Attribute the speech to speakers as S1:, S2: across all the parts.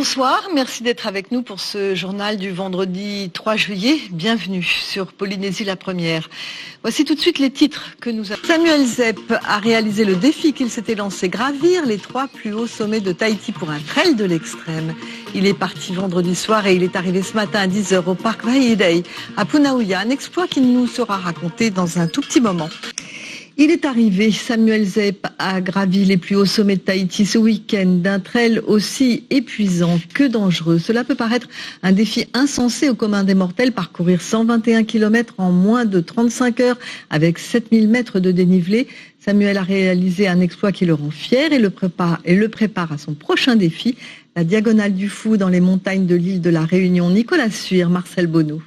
S1: Bonsoir, merci d'être avec nous pour ce journal du vendredi 3 juillet. Bienvenue sur Polynésie la première. Voici tout de suite les titres que nous avons. Samuel Zepp a réalisé le défi qu'il s'était lancé, gravir les 3 plus hauts sommets de Tahiti pour un trail de l'extrême. Il est parti vendredi soir et il est arrivé ce matin à 10h au parc Vahidei à Punauia, un exploit qu'il nous sera raconté dans un tout petit moment. Il est arrivé, Samuel Zepp a gravi les plus hauts sommets de Tahiti ce week-end d'un trail aussi épuisant que dangereux. Cela peut paraître un défi insensé au commun des mortels, parcourir 121 km en moins de 35 heures avec 7000 mètres de dénivelé. Samuel a réalisé un exploit qui le rend fier et le prépare à son prochain défi, la Diagonale du Fou dans les montagnes de l'île de la Réunion. Nicolas Suire, Marcel Bonneau.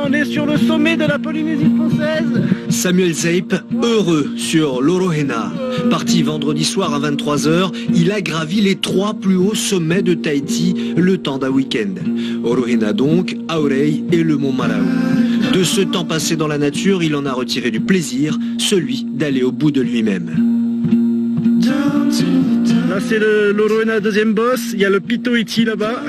S2: On est sur le sommet de la Polynésie française.
S3: Samuel Zepp, heureux sur l'Orohena. Parti vendredi soir à 23h, il a gravi les 3 plus hauts sommets de Tahiti le temps d'un week-end. Orohena donc, Aorei et le mont Marau. De ce temps passé dans la nature, il en a retiré du plaisir, celui d'aller au bout de lui-même.
S2: Là c'est l'Orohena deuxième boss, il y a le Pito Iti là-bas.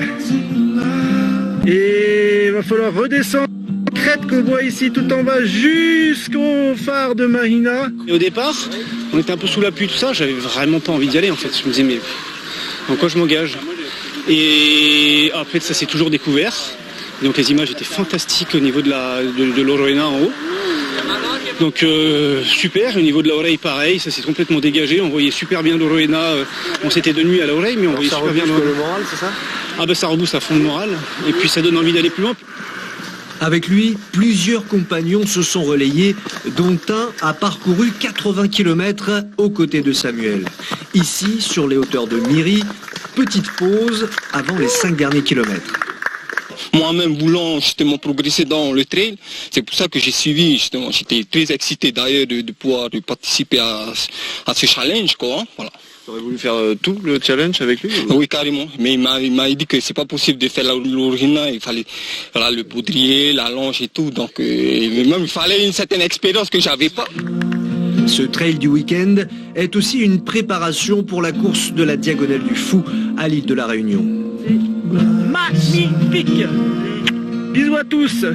S2: Et il va falloir redescendre la crête qu'on voit ici tout en bas jusqu'au phare de Mahina. Et au départ, on était un peu sous la pluie, tout ça, j'avais vraiment pas envie d'y aller en fait. Je me disais mais en quoi je m'engage? Et après ça s'est toujours découvert. Donc les images étaient fantastiques au niveau de l'Orohena en haut. Donc super, au niveau de l'oreille pareil, ça s'est complètement dégagé, on voyait super bien l'Orohena, on s'était de nuit à l'oreille mais on voyait super bien
S4: le moral, c'est ça?
S2: Ah ben ça rebooste à fond le moral, et puis ça donne envie d'aller plus loin.
S3: Avec lui, plusieurs compagnons se sont relayés, dont un a parcouru 80 km aux côtés de Samuel. Ici, sur les hauteurs de Miri, petite pause avant les 5 derniers kilomètres.
S5: Moi-même voulant justement progresser dans le trail, c'est pour ça que j'ai suivi justement, j'étais très excité d'ailleurs de pouvoir participer à ce challenge quoi, voilà.
S4: Tu aurais voulu faire tout le challenge avec lui ou...
S5: Oui carrément, mais il m'a dit que c'est pas possible de faire l'Orohena, il fallait voilà, le baudrier, la longe et tout, donc même il fallait une certaine expérience que j'avais pas.
S3: Ce trail du week-end est aussi une préparation pour la course de la Diagonale du Fou à l'île de la Réunion.
S2: Magnifique. Bisous à tous.